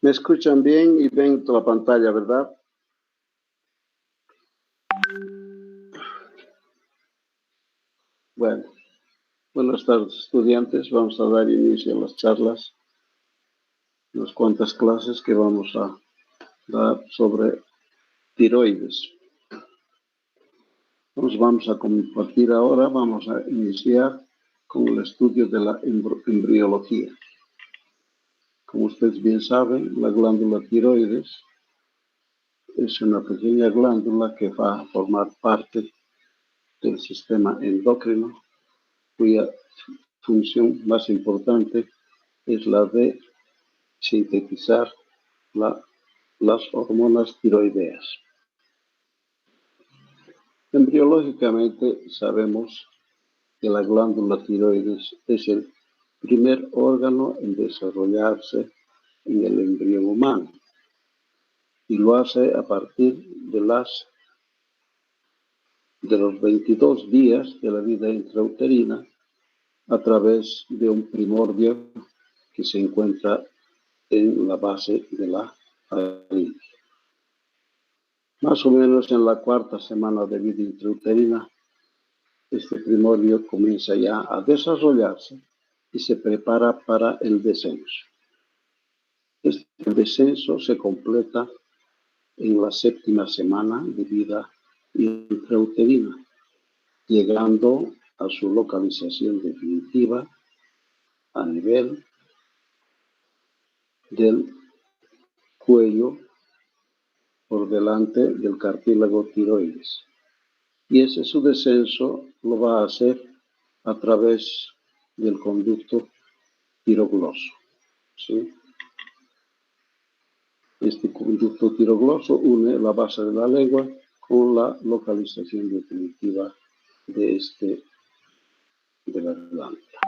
Me escuchan bien y ven la pantalla, ¿verdad? Bueno, buenas tardes, estudiantes. Vamos a dar inicio a las charlas, unas cuantas clases que vamos a dar sobre tiroides. Nos vamos a compartir ahora, vamos a iniciar con el estudio de la embriología. Como ustedes bien saben, la glándula tiroides es una pequeña glándula que va a formar parte del sistema endocrino, cuya función más importante es la de sintetizar las hormonas tiroideas. Embriológicamente sabemos que la glándula tiroides es el primer órgano en desarrollarse en el embrión humano y lo hace a partir de los 22 días de la vida intrauterina a través de un primordio que se encuentra en la base de la faringe. Más o menos en la cuarta semana de vida intrauterina, este primordio comienza ya a desarrollarse y se prepara para el descenso. Este descenso se completa en la séptima semana de vida intrauterina, llegando a su localización definitiva a nivel del cuello por delante del cartílago tiroides. Y ese su descenso lo va a hacer a través del conducto tirogloso. ¿Sí? Este conducto tirogloso une la base de la lengua con la localización definitiva de la glándula.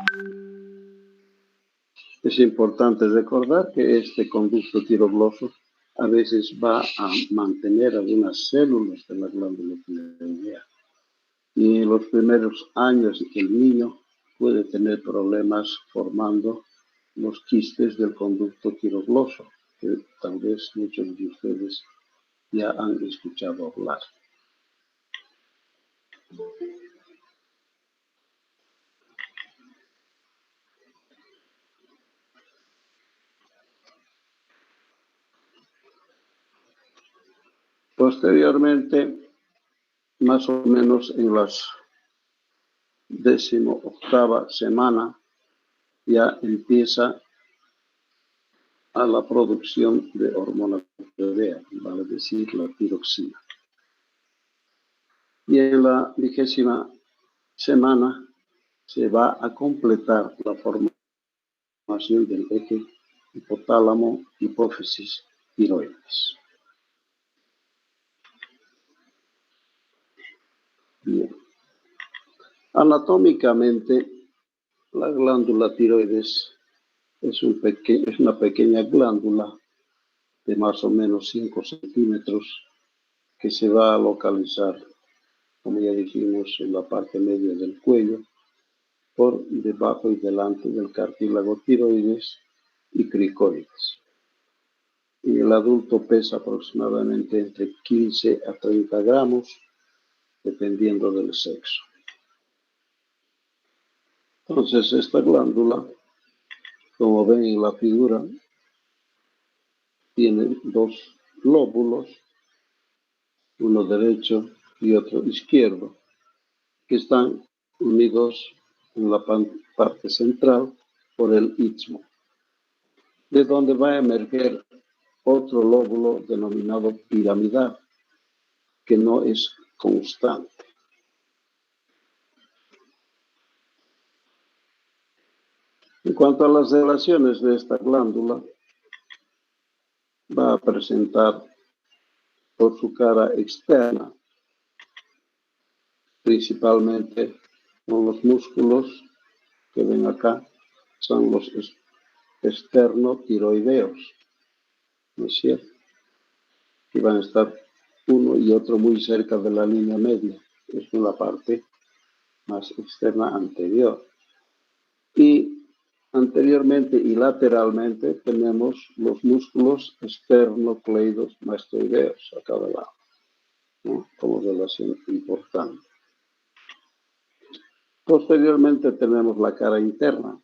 Es importante recordar que este conducto tirogloso a veces va a mantener algunas células de la glándula tiroidea. Y en los primeros años el niño puede tener problemas formando los quistes del conducto tirogloso, que tal vez muchos de ustedes ya han escuchado hablar. Posteriormente, más o menos en las 18ª semana, ya empieza a la producción de hormona tiroidea, vale decir la tiroxina. Y en la 20ª semana se va a completar la formación del eje hipotálamo, hipófisis, tiroides. Bien. Anatómicamente, la glándula tiroides es una pequeña glándula de más o menos 5 centímetros que se va a localizar, como ya dijimos, en la parte media del cuello, por debajo y delante del cartílago tiroides y cricoides. Y el adulto pesa aproximadamente entre 15 a 30 gramos, dependiendo del sexo. Entonces, esta glándula, como ven en la figura, tiene dos lóbulos, uno derecho y otro izquierdo, que están unidos en la parte central por el istmo, de donde va a emerger otro lóbulo denominado piramidal, que no es constante. En cuanto a las relaciones de esta glándula, va a presentar por su cara externa, principalmente con los músculos que ven acá, son los esternotiroideos, ¿no es cierto? Y van a estar uno y otro muy cerca de la línea media, es la parte más externa anterior. Y Anteriormente y lateralmente tenemos los músculos esternocleidomastoideos a cada lado, ¿no? Como relación importante. Posteriormente tenemos la cara interna.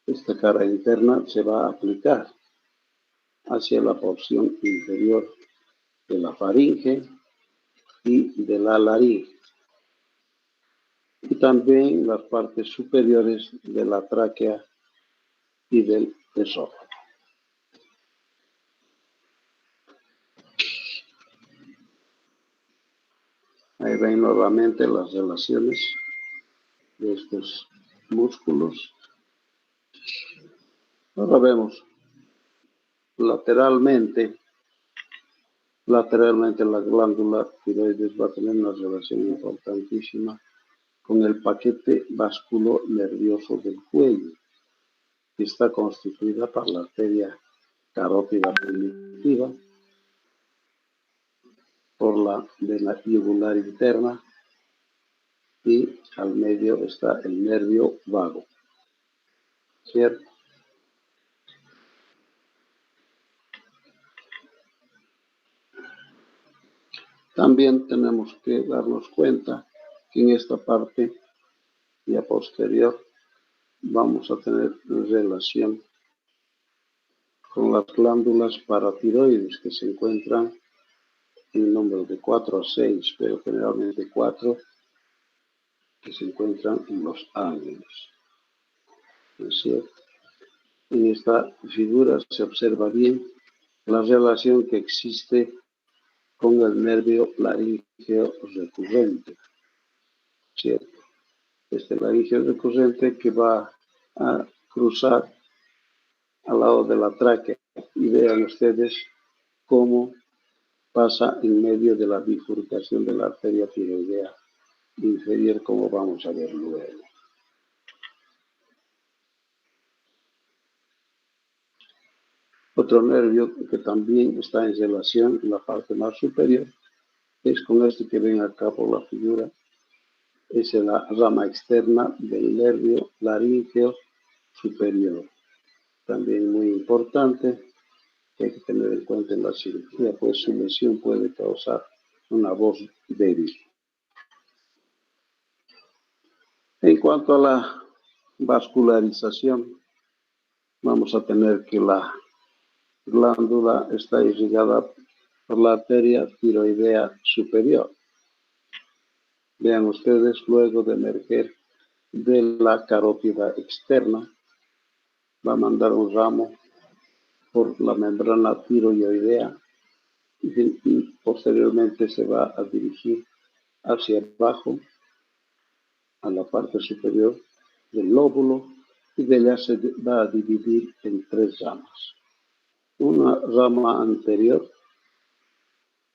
Esta cara interna se va a aplicar hacia la porción inferior de la faringe y de la laringe, y también las partes superiores de la tráquea y del esófago. Ahí ven nuevamente las relaciones de estos músculos. Ahora vemos lateralmente la glándula tiroides va a tener una relación importantísima con el paquete vasculo-nervioso del cuello, que está constituida por la arteria carótida primitiva, por la vena yugular interna, y al medio está el nervio vago, ¿cierto? También tenemos que darnos cuenta que en esta parte ya posterior vamos a tener relación con las glándulas paratiroides, que se encuentran en número de 4 a 6, pero generalmente 4, que se encuentran en los ángulos. ¿No es cierto? En esta figura se observa bien la relación que existe con el nervio laríngeo recurrente, ¿cierto? Este laríngeo recurrente que va a cruzar al lado de la tráquea, y vean ustedes cómo pasa en medio de la bifurcación de la arteria tiroidea inferior, como vamos a ver luego. Otro nervio que también está en relación en la parte más superior es con este que ven acá por la figura, es la rama externa del nervio laríngeo superior. También muy importante, que hay que tener en cuenta en la cirugía, pues su lesión puede causar una voz débil. En cuanto a la vascularización, vamos a tener que la glándula está irrigada por la arteria tiroidea superior. Vean ustedes, luego de emerger de la carótida externa, va a mandar un ramo por la membrana tiroidea y posteriormente se va a dirigir hacia abajo a la parte superior del lóbulo, y de ella se va a dividir en 3 ramas. Una rama anterior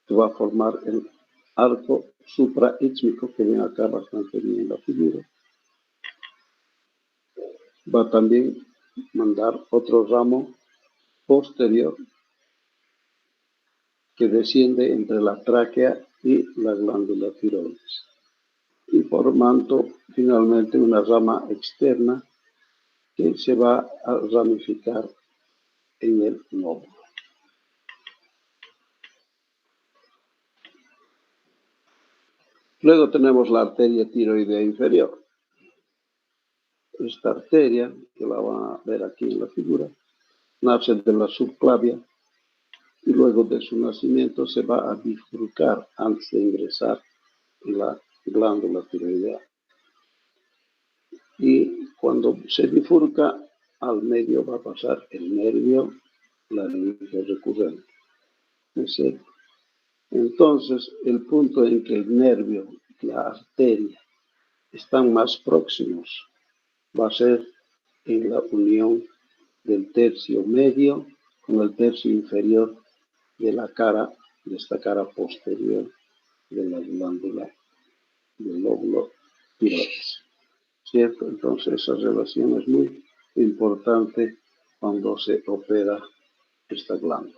que va a formar el arco supraísmico, que ven acá bastante bien en la figura. Va también mandar otro ramo posterior que desciende entre la tráquea y la glándula tiroides, y formando finalmente una rama externa que se va a ramificar en el lóbulo. Luego tenemos la arteria tiroidea inferior. Esta arteria, que la van a ver aquí en la figura, nace de la subclavia y luego de su nacimiento se va a bifurcar antes de ingresar en la glándula tiroidea. Y cuando se bifurca, al medio va a pasar el nervio laríngeo recurrente. Entonces, el punto en que el nervio y la arteria están más próximos va a ser en la unión del tercio medio con el tercio inferior de la cara, de esta cara posterior de la glándula del lóbulo tiroides, ¿cierto? Entonces esa relación es muy importante cuando se opera esta glándula.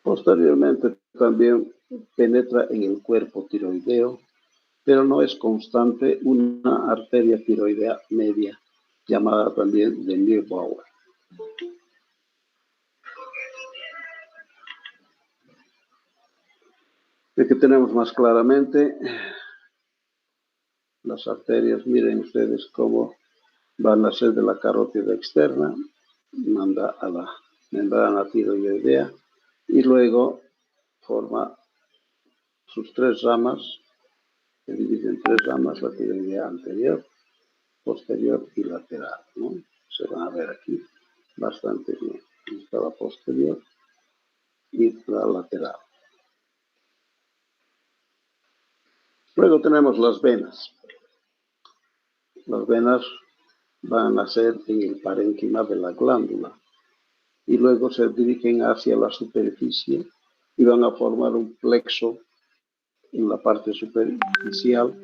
Posteriormente también penetra en el cuerpo tiroideo pero no es constante una arteria tiroidea media, llamada también de Neubauer. Aquí tenemos más claramente las arterias. Miren ustedes cómo van a ser de la carótida externa, manda a la membrana tiroidea y luego forma sus tres ramas, se divide en tres ramas, la tiroidea anterior, posterior y lateral, ¿no? Se van a ver aquí bastante bien. Está la posterior y la lateral. Luego tenemos las venas. Las venas van a ser en el parénquima de la glándula y luego se dirigen hacia la superficie y van a formar un plexo en la parte superficial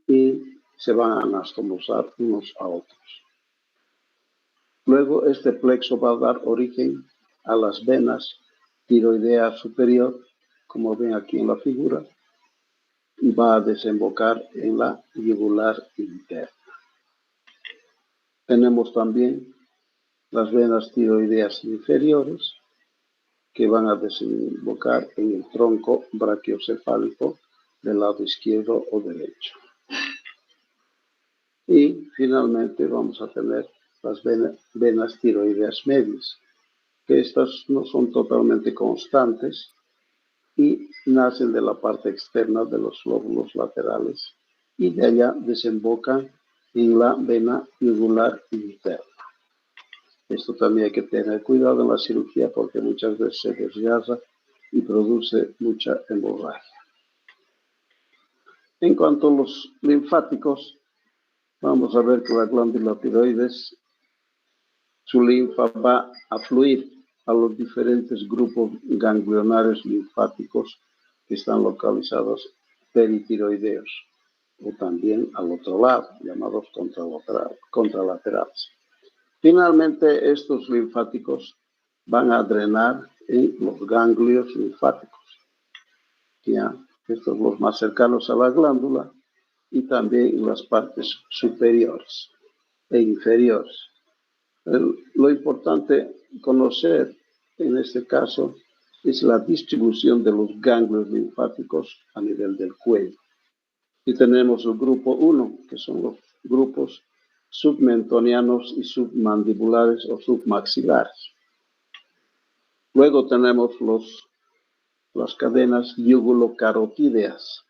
y se van a anastomosar unos a otros. Luego este plexo va a dar origen a las venas tiroidea superior, como ven aquí en la figura, y va a desembocar en la yugular interna. Tenemos también las venas tiroideas inferiores, que van a desembocar en el tronco brachiocefálico del lado izquierdo o derecho. Y finalmente vamos a tener las venas tiroideas medias, que estas no son totalmente constantes y nacen de la parte externa de los lóbulos laterales y de allá desembocan en la vena yugular interna. Esto también hay que tener cuidado en la cirugía porque muchas veces se desgarra y produce mucha hemorragia. En cuanto a los linfáticos, vamos a ver que la glándula tiroides, su linfa va a fluir a los diferentes grupos ganglionarios linfáticos que están localizados peritiroideos o también al otro lado, llamados contralaterales. Finalmente, estos linfáticos van a drenar en los ganglios linfáticos, ya estos los más cercanos a la glándula y también en las partes superiores e inferiores. Lo importante conocer en este caso es la distribución de los ganglios linfáticos a nivel del cuello. Y tenemos el grupo 1, que son los grupos submentonianos y submandibulares o submaxilares. Luego tenemos las cadenas yugulocarotídeas,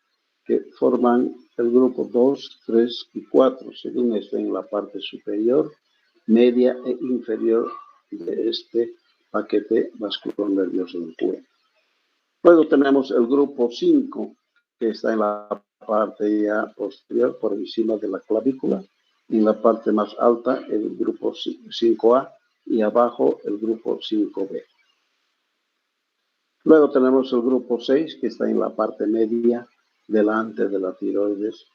que forman el grupo 2, 3 y 4, según esté en la parte superior, media e inferior de este paquete vascular nervioso del cuello. Luego tenemos el grupo 5, que está en la parte ya posterior, por encima de la clavícula. En la parte más alta, el grupo 5A y abajo el grupo 5B. Luego tenemos el grupo 6, que está en la parte media, delante de la tiroides,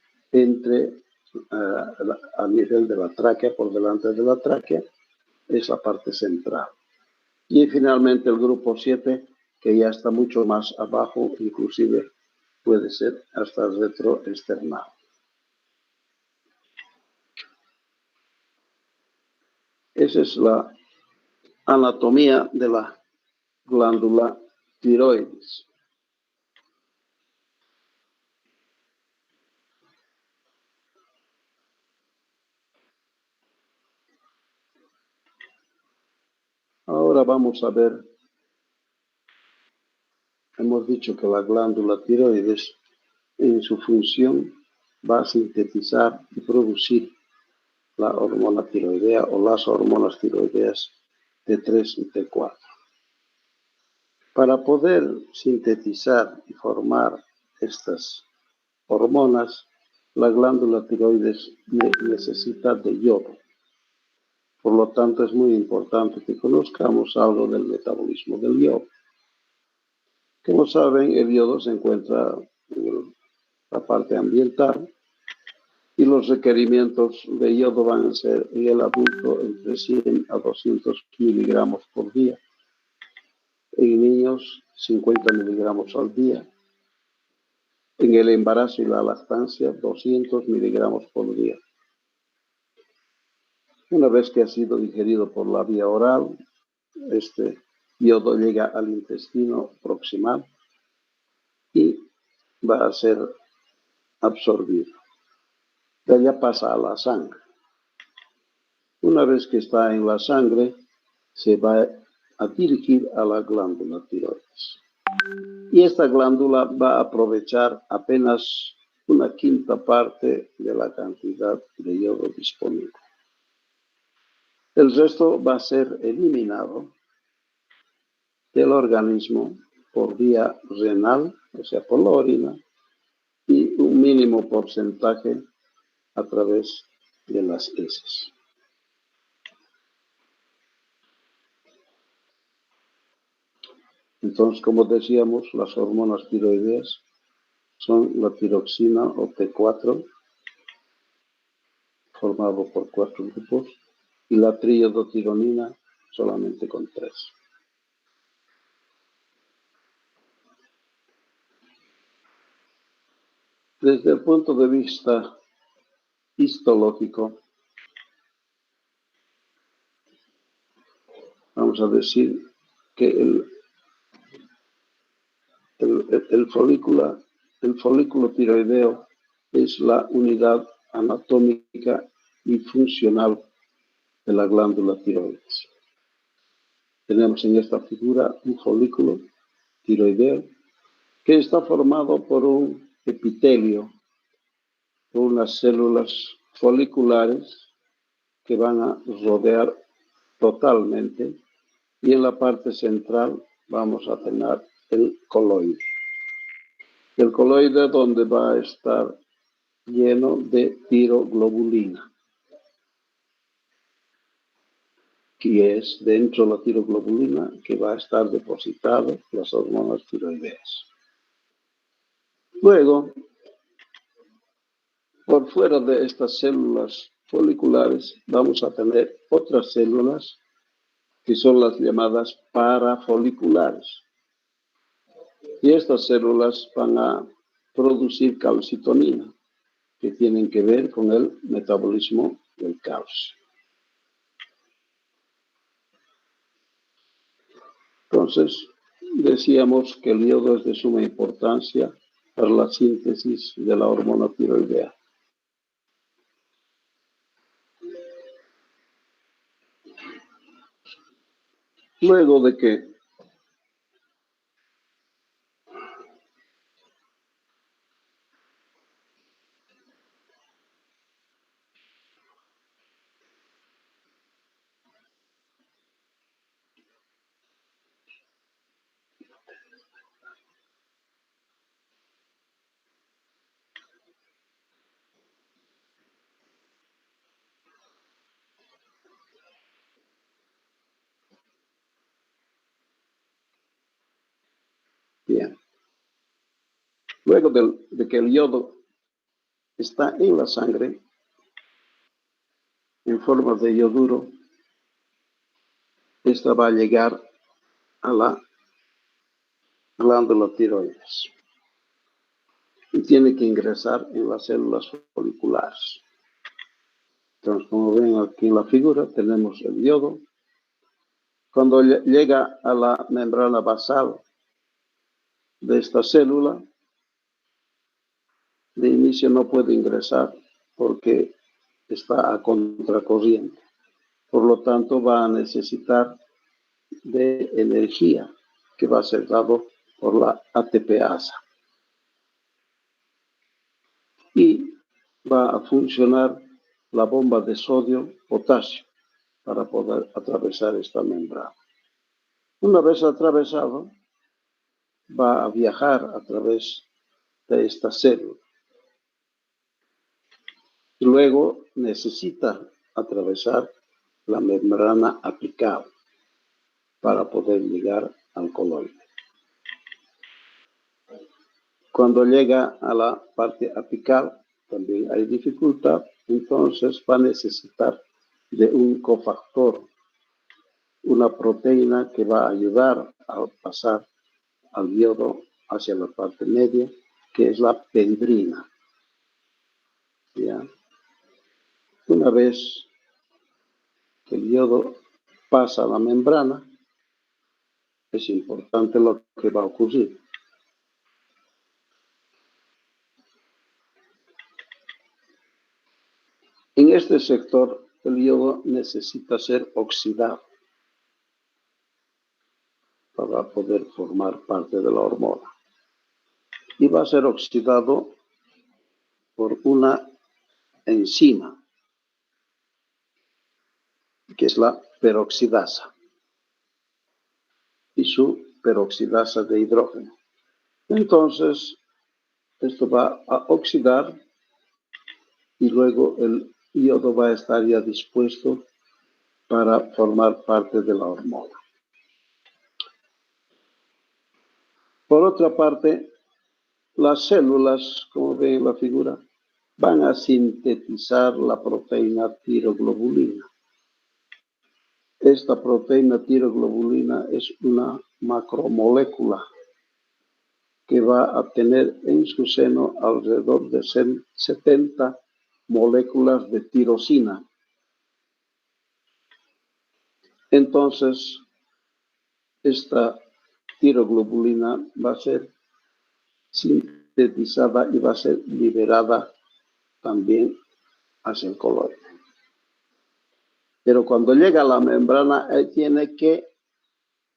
a nivel de la tráquea, por delante de la tráquea, es la parte central. Y finalmente el grupo 7, que ya está mucho más abajo, inclusive puede ser hasta retroesternal. Esa es la anatomía de la glándula tiroides. Ahora vamos a ver, hemos dicho que la glándula tiroides en su función va a sintetizar y producir la hormona tiroidea o las hormonas tiroideas T3 y T4. Para poder sintetizar y formar estas hormonas, la glándula tiroides necesita de yodo. Por lo tanto, es muy importante que conozcamos algo del metabolismo del yodo. Como saben, el yodo se encuentra en la parte ambiental y los requerimientos de yodo van a ser en el adulto entre 100 a 200 miligramos por día. En niños, 50 miligramos al día. En el embarazo y la lactancia, 200 miligramos por día. Una vez que ha sido digerido por la vía oral, este yodo llega al intestino proximal y va a ser absorbido. De allá pasa a la sangre. Una vez que está en la sangre, se va a dirigir a la glándula tiroides. Y esta glándula va a aprovechar apenas una quinta parte de la cantidad de yodo disponible. El resto va a ser eliminado del organismo por vía renal, o sea, por la orina, y un mínimo porcentaje a través de las heces. Entonces, como decíamos, las hormonas tiroideas son la tiroxina o T4, formado por 4 grupos, y la triiodotironina solamente con 3. Desde el punto de vista histológico, vamos a decir que el folículo tiroideo es la unidad anatómica y funcional de la glándula tiroides. Tenemos en esta figura un folículo tiroideo que está formado por un epitelio, por unas células foliculares que van a rodear totalmente, y en la parte central vamos a tener el coloide. El coloide donde va a estar lleno de tiroglobulina, que es dentro de la tiroglobulina que va a estar depositado las hormonas tiroideas. Luego, por fuera de estas células foliculares, vamos a tener otras células que son las llamadas parafoliculares. Y estas células van a producir calcitonina, que tienen que ver con el metabolismo del calcio. Entonces, decíamos que el yodo es de suma importancia para la síntesis de la hormona tiroidea. Luego de que Bien. Luego de que el yodo está en la sangre, en forma de yoduro, esta va a llegar a la glándula tiroides y tiene que ingresar en las células foliculares. Entonces, como ven aquí en la figura, tenemos el yodo. Cuando llega a la membrana basal de esta célula, de inicio no puede ingresar porque está a contracorriente. Por lo tanto, va a necesitar de energía que va a ser dado por la ATPasa. Y va a funcionar la bomba de sodio-potasio para poder atravesar esta membrana. Una vez atravesado, va a viajar a través de esta célula. Luego necesita atravesar la membrana apical para poder llegar al coloide. Cuando llega a la parte apical, también hay dificultad, entonces va a necesitar de un cofactor, una proteína que va a ayudar a pasar al yodo hacia la parte media que es la pendrina. ¿Ya? Una vez que el yodo pasa a la membrana, es importante lo que va a ocurrir. En este sector, el yodo necesita ser oxidado para poder formar parte de la hormona. Y va a ser oxidado por una enzima, que es la peroxidasa, y su peroxidasa de hidrógeno. Entonces, esto va a oxidar y luego el yodo va a estar ya dispuesto para formar parte de la hormona. Por otra parte, las células, como ven en la figura, van a sintetizar la proteína tiroglobulina. Esta proteína tiroglobulina es una macromolécula que va a tener en su seno alrededor de 70 moléculas de tirosina. Entonces, esta tiroglobulina va a ser sintetizada y va a ser liberada también hacia el coloide. Pero cuando llega a la membrana, él tiene que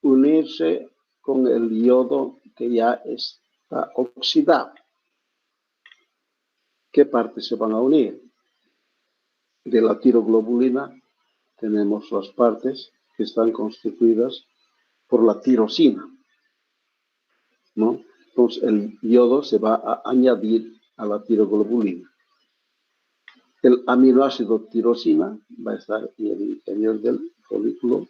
unirse con el yodo que ya está oxidado. ¿Qué partes se van a unir? De la tiroglobulina tenemos las partes que están constituidas por la tirosina, ¿no? Entonces el yodo se va a añadir a la tiroglobulina. El aminoácido tirosina va a estar en el interior del folículo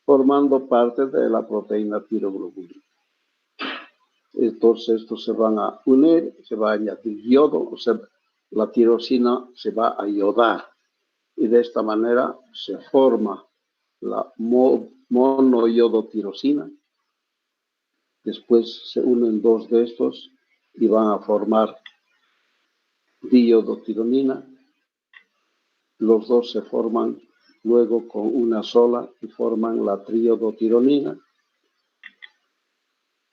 formando parte de la proteína tiroglobulina. Entonces estos se van a unir, se va a añadir yodo, o sea, la tirosina se va a iodar y de esta manera se forma la monoyodotirosina. Después se unen dos de estos y van a formar diiodotironina. Los dos se forman luego con una sola y forman la triodotironina.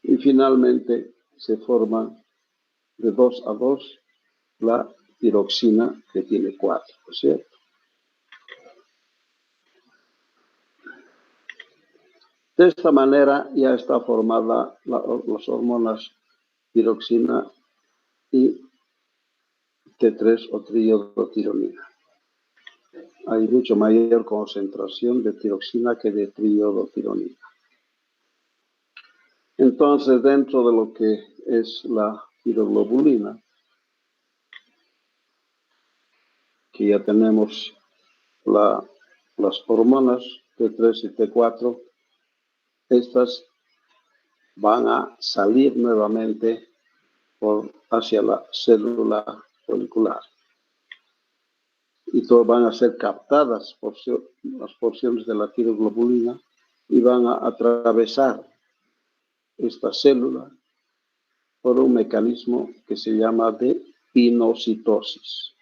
Y finalmente se forma de 2 a 2 la tiroxina, que tiene 4, ¿cierto? De esta manera ya está formada las hormonas tiroxina y T3 o triodotironina. Hay mucho mayor concentración de tiroxina que de triodotironina. Entonces, dentro de lo que es la tiroglobulina, que ya tenemos las hormonas T3 y T4, estas van a salir nuevamente hacia la célula folicular. Y todas van a ser captadas por las porciones de la tiroglobulina y van a atravesar esta célula por un mecanismo que se llama de pinocitosis.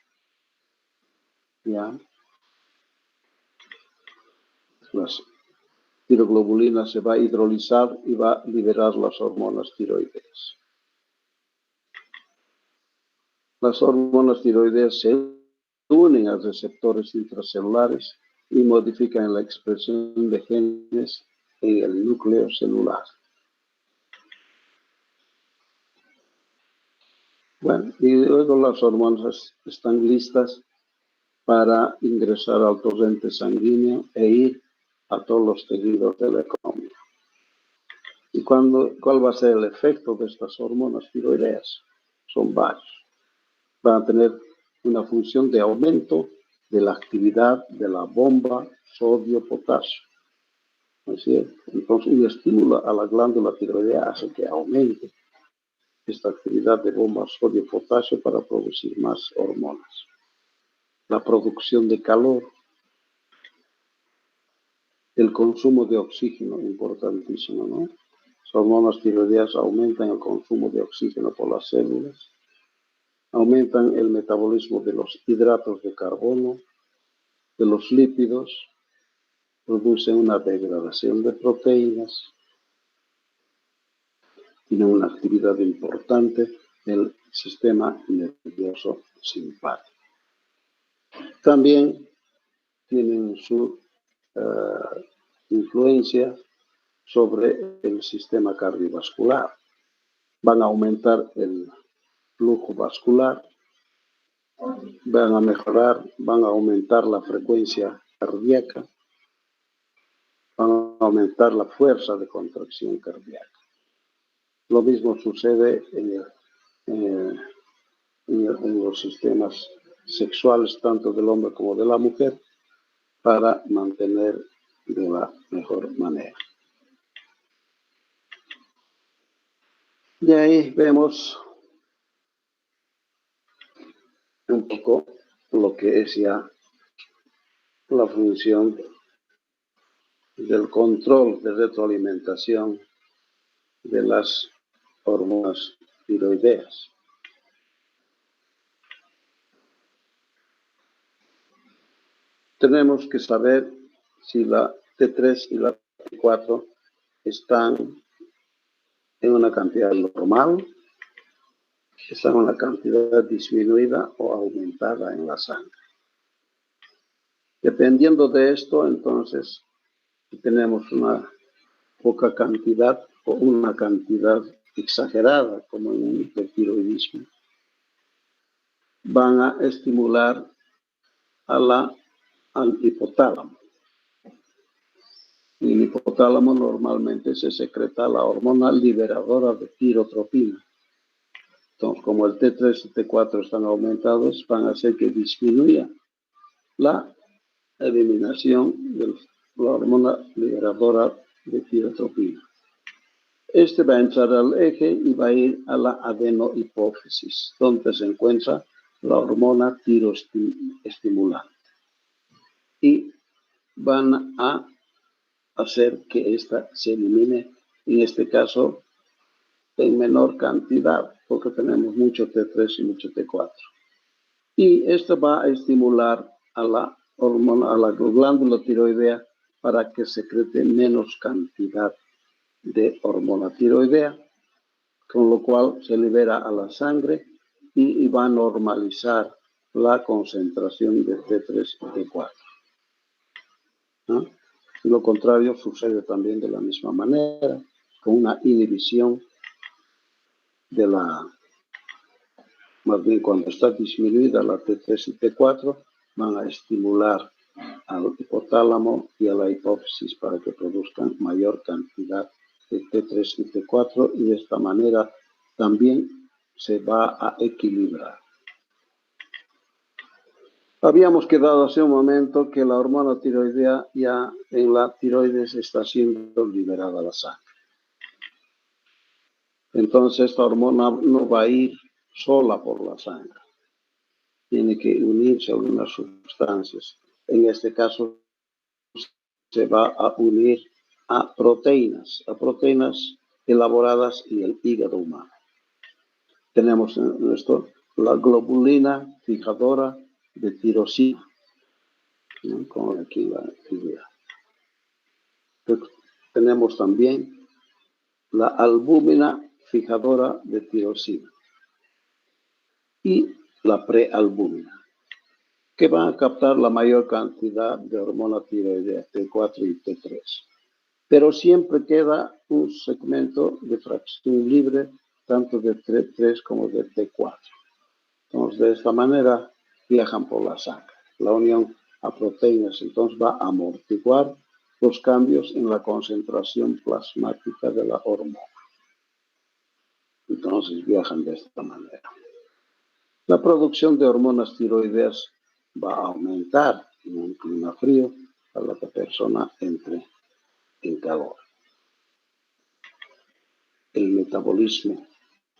¿Ya? La tiroglobulina se va a hidrolizar y va a liberar las hormonas tiroideas. Las hormonas tiroideas se unen a receptores intracelulares y modifican la expresión de genes en el núcleo celular. Bueno, y luego las hormonas están listas para ingresar al torrente sanguíneo e ir a todos los tejidos de la economía. ¿Y cuál va a ser el efecto de estas hormonas tiroideas? Son varios. Van a tener una función de aumento de la actividad de la bomba sodio-potasio. Así es. Entonces, un estímulo a la glándula tiroidea hace que aumente esta actividad de bomba sodio-potasio para producir más hormonas. La producción de calor, el consumo de oxígeno, importantísimo, ¿no? Las hormonas tiroideas aumentan el consumo de oxígeno por las células, aumentan el metabolismo de los hidratos de carbono, de los lípidos, producen una degradación de proteínas, tienen una actividad importante del sistema nervioso simpático. También tienen su influencia sobre el sistema cardiovascular. Van a aumentar el flujo vascular, van a mejorar, van a aumentar la frecuencia cardíaca, van a aumentar la fuerza de contracción cardíaca. Lo mismo sucede en los sistemas sexuales, tanto del hombre como de la mujer, para mantener de la mejor manera. Y ahí vemos un poco lo que es ya la función del control de retroalimentación de las hormonas tiroideas. Tenemos que saber si la T3 y la T4 están en una cantidad normal, están en una cantidad disminuida o aumentada en la sangre. Dependiendo de esto, entonces, si tenemos una poca cantidad o una cantidad exagerada, como en un hipertiroidismo, van a estimular al hipotálamo. En el hipotálamo normalmente se secreta la hormona liberadora de tirotropina. Entonces, como el T3 y T4 están aumentados, van a hacer que disminuya la eliminación de la hormona liberadora de tirotropina. Este va a entrar al eje y va a ir a la adenohipófisis, donde se encuentra la hormona tiroestimulante. Y van a hacer que esta se elimine, en este caso, en menor cantidad, porque tenemos mucho T3 y mucho T4. Y esto va a estimular a la hormona, a la glándula tiroidea, para que secrete menos cantidad de hormona tiroidea, con lo cual se libera a la sangre y va a normalizar la concentración de T3 y T4. ¿No? Y lo contrario sucede también de la misma manera, con una inhibición de más bien cuando está disminuida la T3 y T4, van a estimular al hipotálamo y a la hipófisis para que produzcan mayor cantidad de T3 y T4 y de esta manera también se va a equilibrar. Habíamos quedado hace un momento que la hormona tiroidea ya en la tiroides está siendo liberada a la sangre. Entonces esta hormona no va a ir sola por la sangre. Tiene que unirse a unas sustancias. En este caso se va a unir a proteínas elaboradas en el hígado humano. Tenemos en esto la globulina fijadora de tirosina, ¿no? Como aquí la idea. Tenemos también la albúmina fijadora de tirosina y la prealbúmina, que van a captar la mayor cantidad de hormona tiroidea T4 y T3. Pero siempre queda un segmento de fracción libre, tanto de T3 como de T4. Entonces, de esta manera viajan por la sangre. La unión a proteínas entonces va a amortiguar los cambios en la concentración plasmática de la hormona. Entonces viajan de esta manera. La producción de hormonas tiroideas va a aumentar en un clima frío para que la persona entre en calor. El metabolismo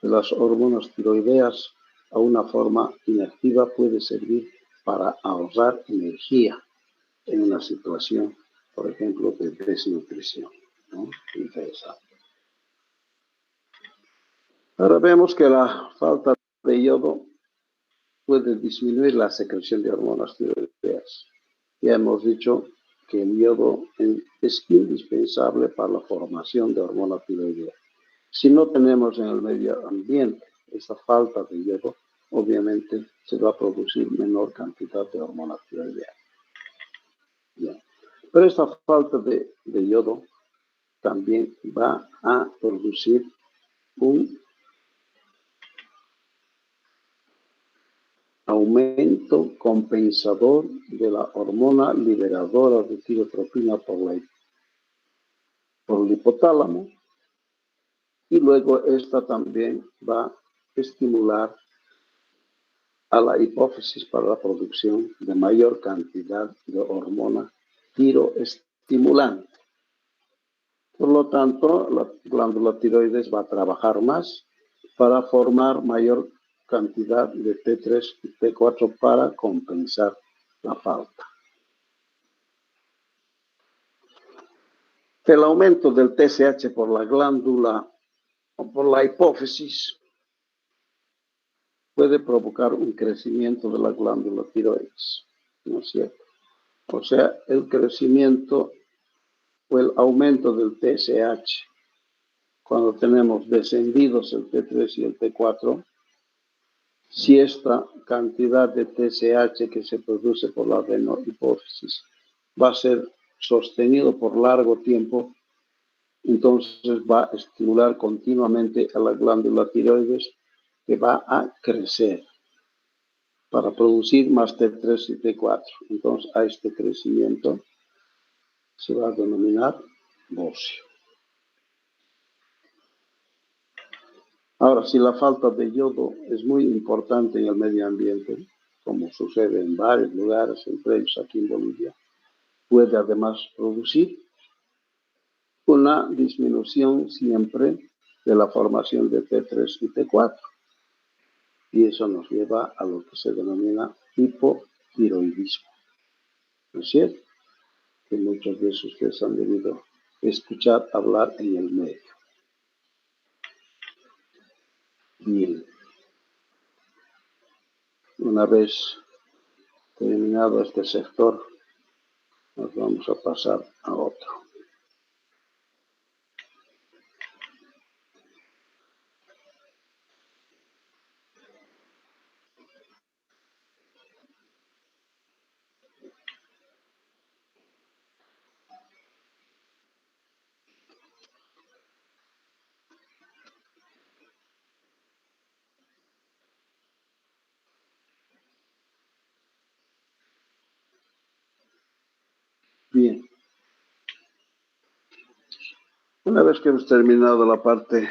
de las hormonas tiroideas a una forma inactiva puede servir para ahorrar energía en una situación, por ejemplo, de desnutrición, ¿no? Interesante. Ahora vemos que la falta de yodo puede disminuir la secreción de hormonas tiroideas. Ya hemos dicho que el yodo es indispensable para la formación de hormona tiroidea. Si no tenemos en el medio ambiente esta falta de yodo, obviamente se va a producir menor cantidad de hormona tiroidea. Bien. Pero esta falta de yodo también va a producir un aumento compensador de la hormona liberadora de tirotropina por el hipotálamo, y luego esta también va a estimular a la hipófisis para la producción de mayor cantidad de hormona tiroestimulante. Por lo tanto, la glándula tiroides va a trabajar más para formar mayor cantidad de T3 y T4 para compensar la falta. El aumento del TSH por la glándula o por la hipófisis puede provocar un crecimiento de la glándula tiroides, ¿no es cierto? O sea, el crecimiento o el aumento del TSH, cuando tenemos descendidos el T3 y el T4, si esta cantidad de TSH que se produce por la adenohipófisis va a ser sostenido por largo tiempo, entonces va a estimular continuamente a la glándula tiroides, que va a crecer para producir más T3 y T4. Entonces a este crecimiento se va a denominar bocio. Ahora, si la falta de yodo es muy importante en el medio ambiente, como sucede en varios lugares, entre ellos aquí en Bolivia, puede además producir una disminución siempre de la formación de T3 y T4. Y eso nos lleva a lo que se denomina hipotiroidismo. ¿No es cierto? Que muchas veces ustedes han debido escuchar hablar en el medio. Bien. Una vez terminado este sector, nos vamos a pasar a otro. Bien. Una vez que hemos terminado la parte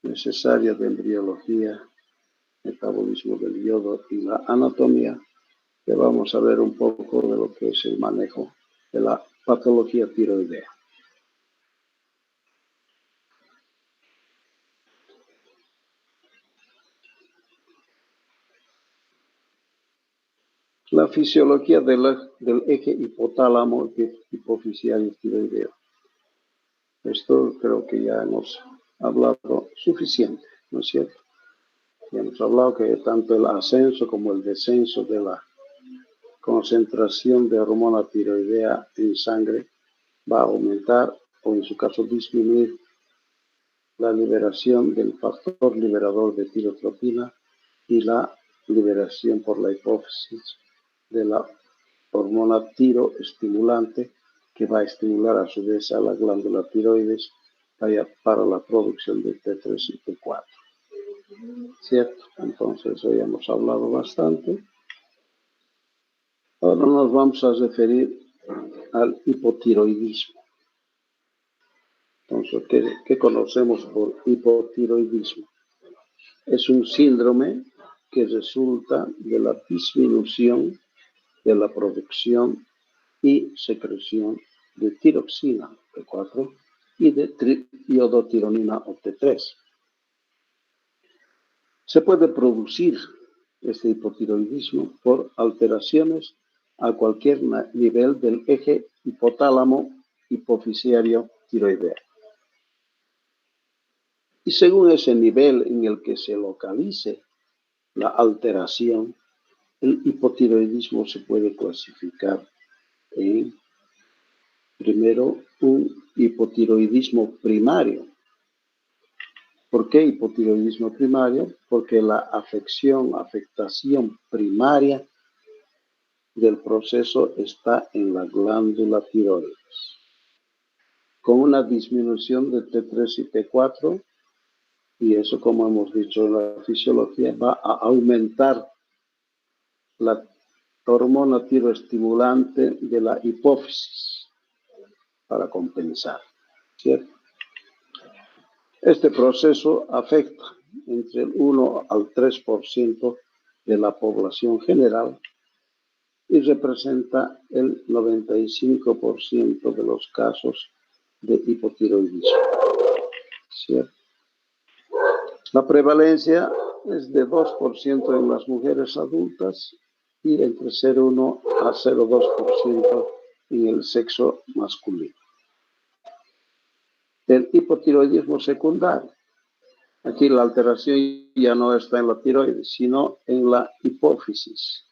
necesaria de embriología, metabolismo del yodo y la anatomía, que vamos a ver un poco de lo que es el manejo de la patología tiroidea. La fisiología del eje hipotálamo hipoficiario tiroideo. Esto creo que ya hemos hablado suficiente, ¿no es cierto? Ya hemos hablado que tanto el ascenso como el descenso de la concentración de hormona tiroidea en sangre va a aumentar o en su caso disminuir la liberación del factor liberador de tirotropina y la liberación por la hipófisis de la hormona tiroestimulante, que va a estimular a su vez a la glándula tiroides para la producción de T3 y T4. ¿Cierto? Entonces hoy hemos hablado bastante. Ahora nos vamos a referir al hipotiroidismo. Entonces, ¿qué conocemos por hipotiroidismo? Es un síndrome que resulta de la disminución de la producción y secreción de tiroxina, T4, y de iodotironina o T3. Se puede producir este hipotiroidismo por alteraciones a cualquier nivel del eje hipotálamo hipoficiario tiroideo. Y según ese nivel en el que se localice la alteración, el hipotiroidismo se puede clasificar en, primero, un hipotiroidismo primario. ¿Por qué hipotiroidismo primario? Porque la afectación primaria del proceso está en la glándula tiroides, con una disminución de T3 y T4, y eso, como hemos dicho en la fisiología, va a aumentar la hormona tiroestimulante de la hipófisis para compensar, ¿cierto? Este proceso afecta entre el 1 al 3% de la población general y representa el 95% de los casos de hipotiroidismo, ¿cierto? La prevalencia es de 2% en las mujeres adultas y entre 0,1 a 0,2% en el sexo masculino. El hipotiroidismo secundario. Aquí la alteración ya no está en la tiroides, sino en la hipófisis,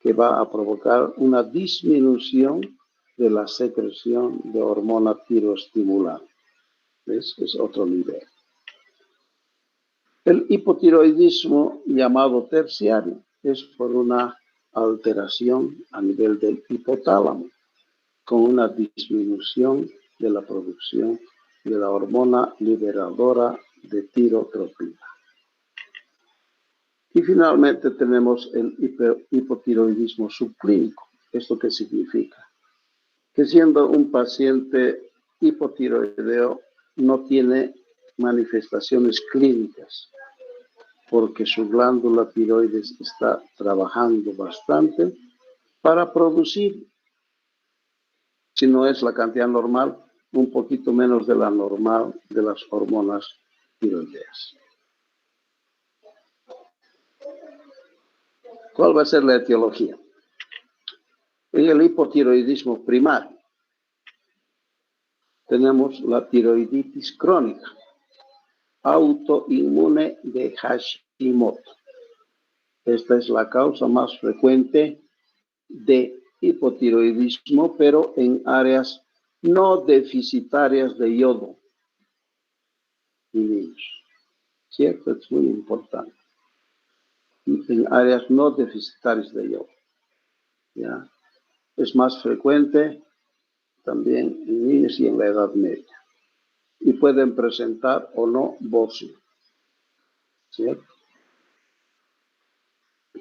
que va a provocar una disminución de la secreción de hormona tiroestimulante. ¿Ves? Es otro nivel. El hipotiroidismo llamado terciario es por una alteración a nivel del hipotálamo, con una disminución de la producción de la hormona liberadora de tirotropina. Y finalmente tenemos el hipotiroidismo subclínico. ¿Esto qué significa? Que siendo un paciente hipotiroideo no tiene manifestaciones clínicas, porque su glándula tiroides está trabajando bastante para producir, si no es la cantidad normal, un poquito menos de la normal de las hormonas tiroideas. ¿Cuál va a ser la etiología? En el hipotiroidismo primario tenemos la tiroiditis crónica, autoinmune de Hashimoto. Esta es la causa más frecuente de hipotiroidismo, pero en áreas no deficitarias de yodo en niños. ¿Cierto? Es muy importante. En áreas no deficitarias de yodo. ¿Ya? Es más frecuente también en niños y en la edad media. Y pueden presentar o no bocio. ¿Cierto?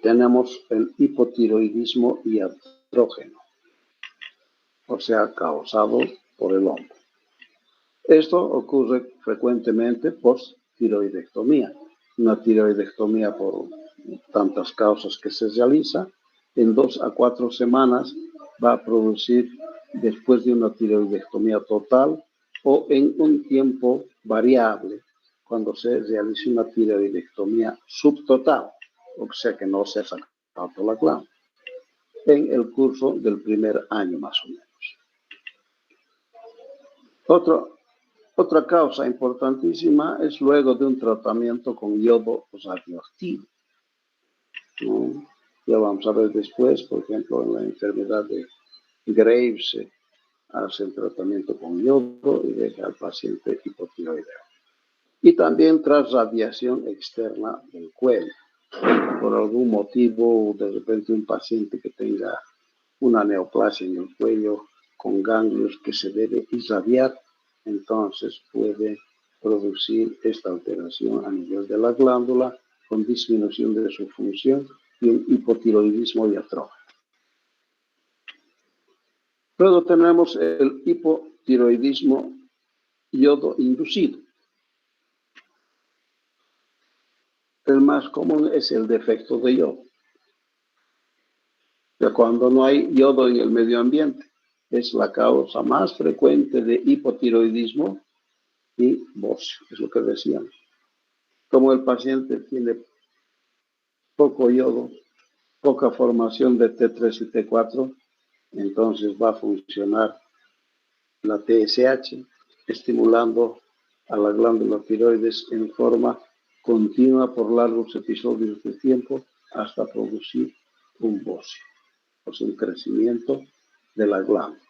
Tenemos el hipotiroidismo iatrogeno, o sea, causado por el hombre. Esto ocurre frecuentemente post-tiroidectomía. Una tiroidectomía por tantas causas que se realiza, en 2 a 4 semanas va a producir, después de una tiroidectomía total o en un tiempo variable, cuando se realice una tiroidectomía subtotal, o sea que no se ha sacado la glándula, en el curso del primer año más o menos. Otra causa importantísima es luego de un tratamiento con yodo radioactivo. ¿No? Ya vamos a ver después, por ejemplo, en la enfermedad de Graves se hace el tratamiento con yodo y deja al paciente hipotiroideo. Y también tras radiación externa del cuello. Por algún motivo, de repente un paciente que tenga una neoplasia en el cuello con ganglios que se debe irradiar, entonces puede producir esta alteración a nivel de la glándula con disminución de su función y un hipotiroidismo diatrógeno. Luego tenemos el hipotiroidismo yodo inducido. El más común es el defecto de yodo. Cuando no hay yodo en el medio ambiente, es la causa más frecuente de hipotiroidismo y bocio, es lo que decíamos. Como el paciente tiene poco yodo, poca formación de T3 y T4, entonces va a funcionar la TSH, estimulando a la glándula tiroides en forma continua por largos episodios de tiempo hasta producir un bocio, o sea, un crecimiento de la glándula.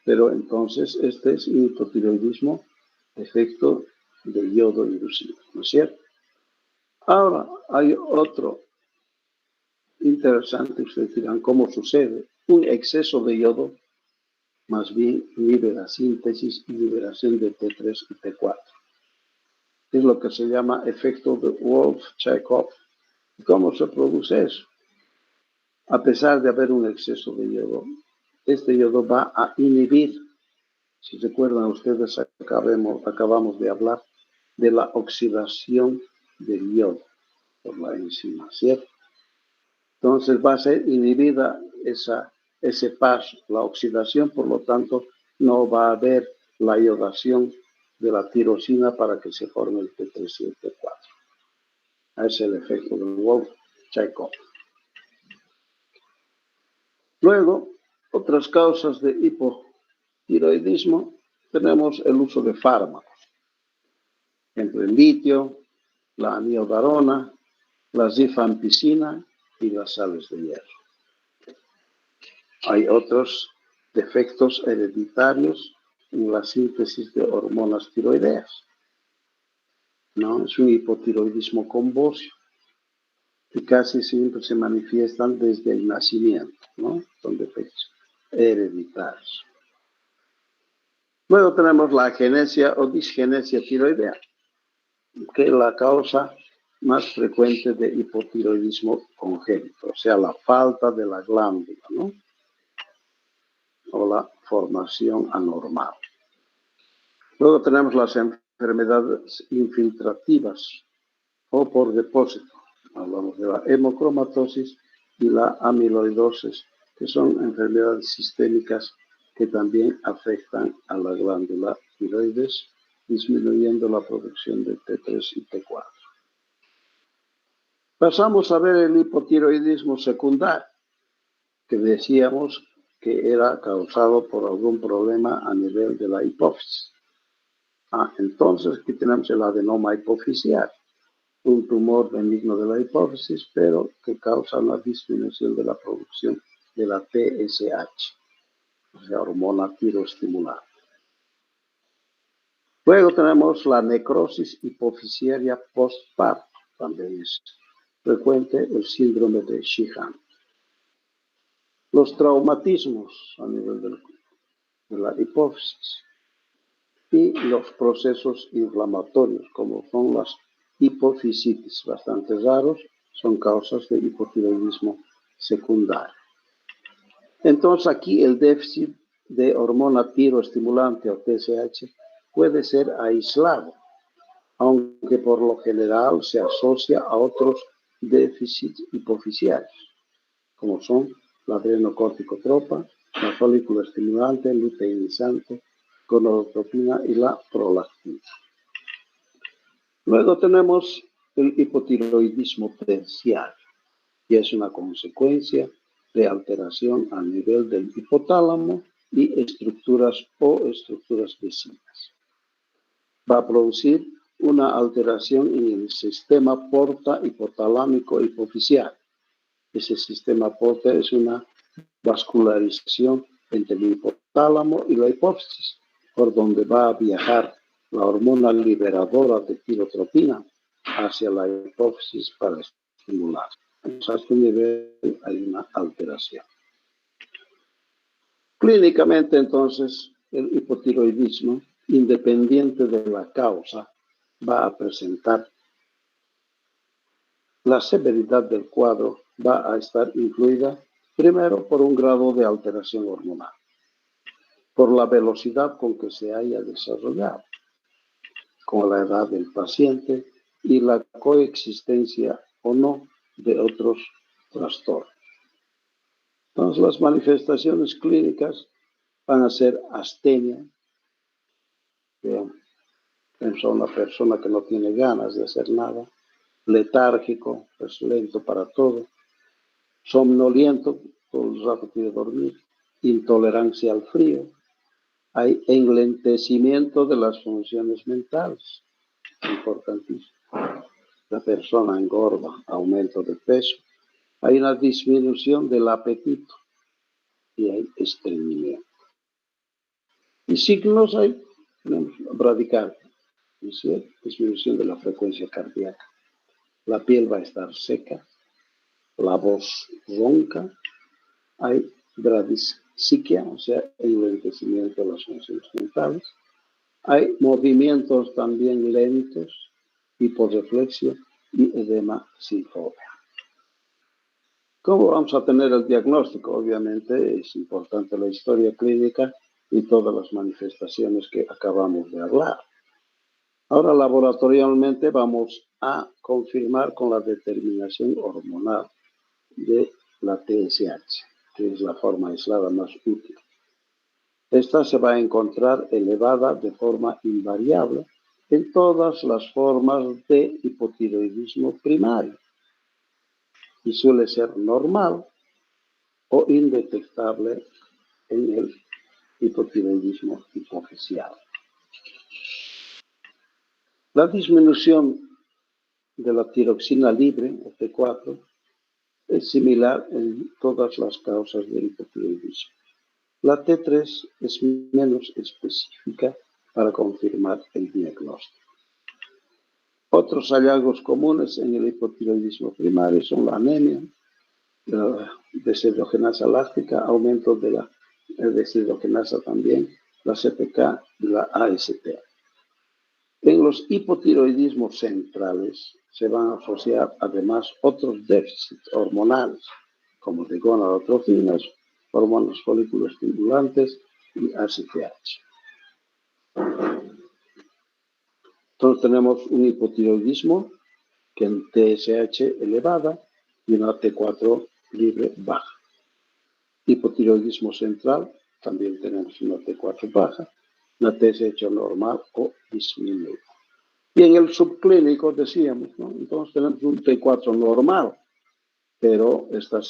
Pero entonces este es un hipotiroidismo efecto de yodo inducido, ¿no es cierto? Ahora hay otro interesante, ustedes dirán, ¿cómo sucede? Un exceso de yodo más bien inhibe la síntesis y liberación de T3 y T4. Es lo que se llama efecto de Wolff-Chaikoff. ¿Cómo se produce eso? A pesar de haber un exceso de yodo, este yodo va a inhibir, si recuerdan ustedes, acabamos de hablar de la oxidación del yodo por la enzima, ¿cierto? Entonces va a ser inhibida ese paso, la oxidación, por lo tanto no va a haber la iodación de la tirosina para que se forme el T3 y el T4. Ese es el efecto de Wolff-Chaikoff. Luego, otras causas de hipotiroidismo, tenemos el uso de fármacos, entre el litio, la amiodarona, la rifampicina y las sales de hierro. Hay otros defectos hereditarios en la síntesis de hormonas tiroideas, ¿no? Es un hipotiroidismo con bocio y casi siempre se manifiestan desde el nacimiento, ¿no? Son defectos hereditarios. Luego tenemos la agenesia o disgenesia tiroidea, que es la causa más frecuente de hipotiroidismo congénito, o sea, la falta de la glándula, ¿no? O la formación anormal. Luego tenemos las enfermedades infiltrativas o por depósito. Hablamos de la hemocromatosis y la amiloidosis, que son enfermedades sistémicas que también afectan a la glándula tiroides, disminuyendo la producción de T3 y T4. Pasamos a ver el hipotiroidismo secundario, que decíamos que era causado por algún problema a nivel de la hipófisis. Entonces aquí tenemos el adenoma hipofisial, un tumor benigno de la hipófisis, pero que causa una disminución de la producción de la TSH, o sea, hormona tiroestimulante. Luego tenemos la necrosis hipofisiaria postparto, también es frecuente el síndrome de Sheehan. Los traumatismos a nivel de la hipófisis y los procesos inflamatorios, como son las hipofisitis, bastante raros, son causas de hipotiroidismo secundario. Entonces aquí el déficit de hormona tiroestimulante o TSH puede ser aislado, aunque por lo general se asocia a otros déficits hipofisiarios, como son la adrenocórticotropa, la folículo estimulante, el luteinizante, gonadotropina y la prolactina. Luego tenemos el hipotiroidismo terciario, y es una consecuencia de alteración a nivel del hipotálamo y estructuras vecinas. Va a producir una alteración en el sistema porta hipotalámico hipofisial. Ese sistema porta es una vascularización entre el hipotálamo y la hipófisis, por donde va a viajar la hormona liberadora de tirotropina hacia la hipófisis para estimular. A este nivel hay una alteración. Clínicamente, entonces, el hipotiroidismo, independiente de la causa, va a presentar la severidad del cuadro, va a estar influida primero por un grado de alteración hormonal, por la velocidad con que se haya desarrollado, con la edad del paciente y la coexistencia o no de otros trastornos. Entonces, las manifestaciones clínicas van a ser astenia, es una persona que no tiene ganas de hacer nada, letárgico, pues lento para todo, somnoliento, todo el rato quiere dormir, intolerancia al frío, Hay enlentecimiento de las funciones mentales, importantísimo. La persona engorda, aumento de peso. Hay una disminución del apetito y hay estreñimiento. Y signos hay, tenemos bradicardia, disminución de la frecuencia cardíaca. La piel va a estar seca, la voz ronca, hay bradisiquia, o sea, enlentecimiento de las funciones mentales. Hay movimientos también lentos, hiporreflexia y edema sinfóbico. ¿Cómo vamos a tener el diagnóstico? Obviamente es importante la historia clínica y todas las manifestaciones que acabamos de hablar. Ahora, laboratorialmente vamos a confirmar con la determinación hormonal de la TSH, que es la forma aislada más útil. Esta se va a encontrar elevada de forma invariable en todas las formas de hipotiroidismo primario y suele ser normal o indetectable en el hipotiroidismo hipoficial. La disminución de la tiroxina libre, o T4, es similar en todas las causas de hipotiroidismo. La T3 es menos específica para confirmar el diagnóstico. Otros hallazgos comunes en el hipotiroidismo primario son la anemia, la deshidrogenasa láctica, aumento de la deshidrogenasa también, la CPK y la AST. En los hipotiroidismos centrales se van a asociar además otros déficits hormonales, como de gonadotrofinas, hormonas folículo estimulantes y ACTH. Entonces tenemos un hipotiroidismo que en TSH elevada y una T4 libre baja. Hipotiroidismo central, también tenemos una T4 baja, una TSH normal o disminuida. Y en el subclínico decíamos, ¿no? Entonces tenemos un T4 normal, pero esa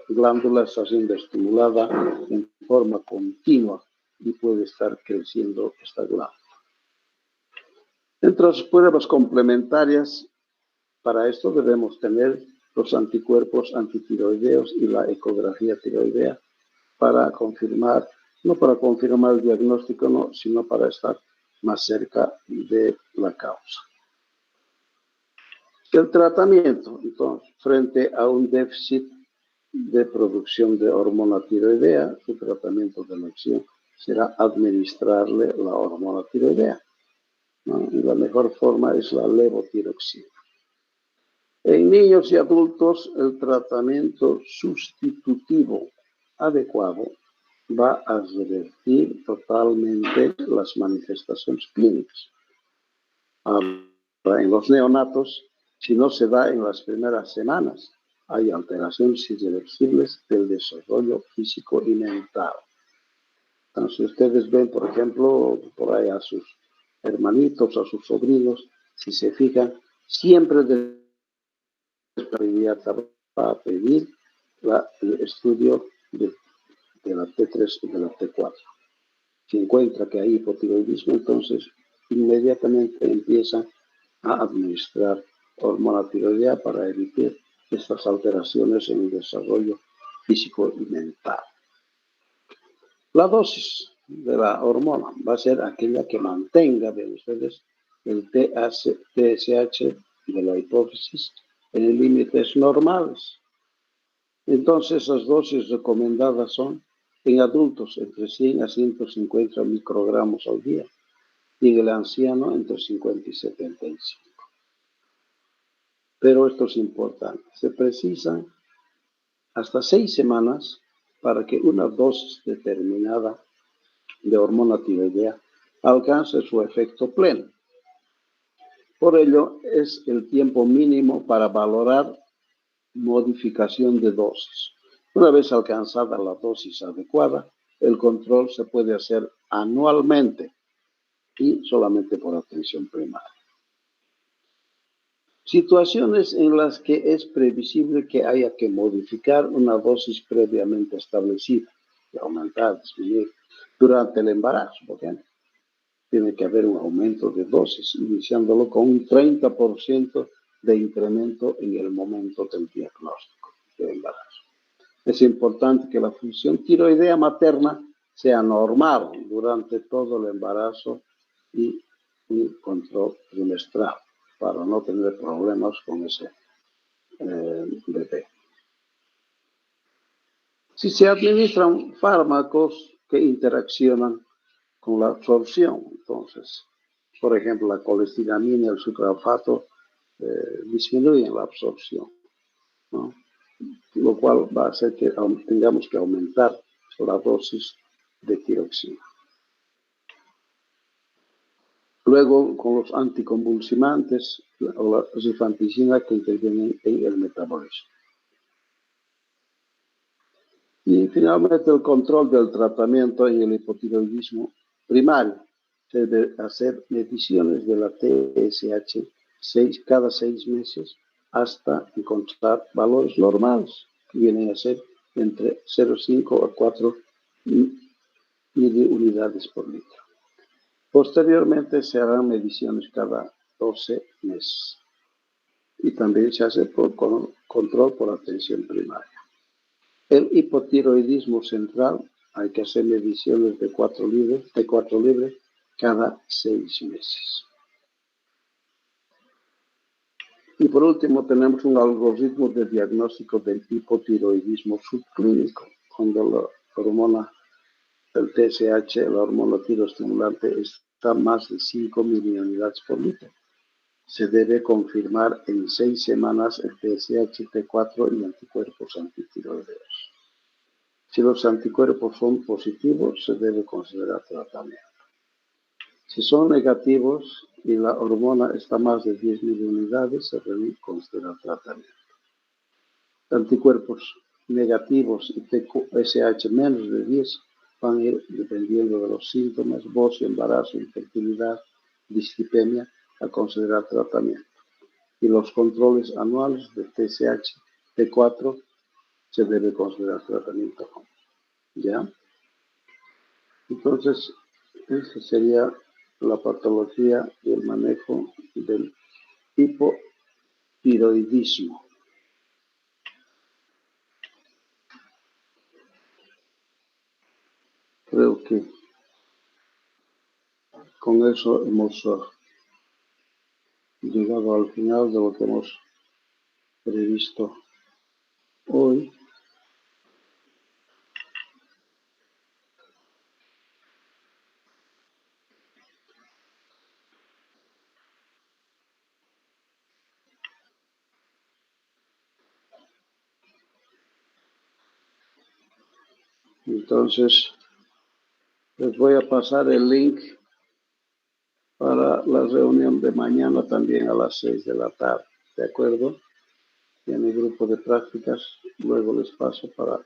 glándula está siendo estimulada en forma continua y puede estar creciendo esta glándula. Entre las pruebas complementarias, para esto debemos tener los anticuerpos antitiroideos y la ecografía tiroidea para confirmar, no para confirmar el diagnóstico, no, sino para estar más cerca de la causa. El tratamiento, entonces, frente a un déficit de producción de hormona tiroidea, su tratamiento de elección será administrarle la hormona tiroidea, ¿no? Y la mejor forma es la levotiroxina. En niños y adultos, el tratamiento sustitutivo adecuado va a revertir totalmente las manifestaciones clínicas. Ahora, en los neonatos, si no se da en las primeras semanas, hay alteraciones irreversibles del desarrollo físico y mental. Entonces, ustedes ven, por ejemplo, por ahí a sus hermanitos, a sus sobrinos, si se fijan, siempre va a pedir el estudio de la T3 y de la T4. Si encuentra que hay hipotiroidismo, entonces inmediatamente empieza a administrar hormona tiroidea para evitar estas alteraciones en el desarrollo físico y mental. La dosis de la hormona va a ser aquella que mantenga, ven ustedes, el TSH de la hipófisis en límites normales. Entonces, las dosis recomendadas son en adultos entre 100 a 150 microgramos al día y en el anciano entre 50 y 75. Pero esto es importante. Se precisan hasta 6 semanas para que una dosis determinada de hormona tiroidea alcance su efecto pleno. Por ello, es el tiempo mínimo para valorar modificación de dosis. Una vez alcanzada la dosis adecuada, el control se puede hacer anualmente y solamente por atención primaria. Situaciones en las que es previsible que haya que modificar una dosis previamente establecida. que aumentar, disminuir durante el embarazo, por ejemplo. Tiene que haber un aumento de dosis, iniciándolo con un 30% de incremento en el momento del diagnóstico del embarazo. Es importante que la función tiroidea materna sea normal durante todo el embarazo y un control trimestral para no tener problemas con ese bebé. Si se administran fármacos que interaccionan con la absorción, entonces, por ejemplo, la colestiramina y el sucralfato disminuyen la absorción, ¿no? Lo cual va a hacer que tengamos que aumentar la dosis de tiroxina. Luego, con los anticonvulsivantes o la rifampicina que intervienen en el metabolismo. Y finalmente, el control del tratamiento en el hipotiroidismo primario. Se debe hacer mediciones de la TSH cada 6 meses hasta encontrar valores normales, que vienen a ser entre 0,5 a 4 miliunidades por litro. Posteriormente se harán mediciones cada 12 meses. Y también se hace por control por atención primaria. El hipotiroidismo central, hay que hacer mediciones de 4 libras cada 6 meses. Y por último tenemos un algoritmo de diagnóstico del hipotiroidismo subclínico, cuando la hormona del TSH, la hormona tiroestimulante, está más de 5 miliunidades por litro. Se debe confirmar en 6 semanas el TSH, T4 y anticuerpos antitiroideos. Si los anticuerpos son positivos, se debe considerar tratamiento. Si son negativos y la hormona está más de 10 miliunidades, se debe considerar tratamiento. Anticuerpos negativos y TSH menos de 10 van a ir dependiendo de los síntomas, voz, embarazo, infertilidad, dislipemia, a considerar tratamiento. Y los controles anuales de TSH, T4, se debe considerar tratamiento. ¿Ya? Entonces, esa sería la patología y el manejo del hipotiroidismo. Creo que con eso hemos llegado al final de lo que hemos previsto hoy. Entonces, les voy a pasar el link para la reunión de mañana también a las 6 de la tarde, ¿de acuerdo? Y en mi grupo de prácticas, luego les paso para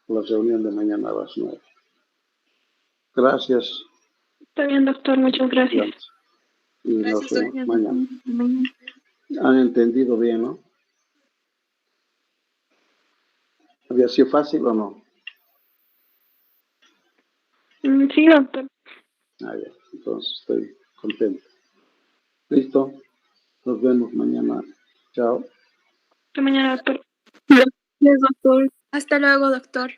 la reunión de mañana a las 9. Gracias. Está bien, doctor, muchas gracias. Y nos vemos mañana. ¿Han entendido bien, no? ¿Había sido fácil o no? Sí, doctor. Bien, entonces estoy contento. ¿Listo? Nos vemos mañana. Chao. Hasta mañana, doctor. Gracias, doctor. Hasta luego, doctor.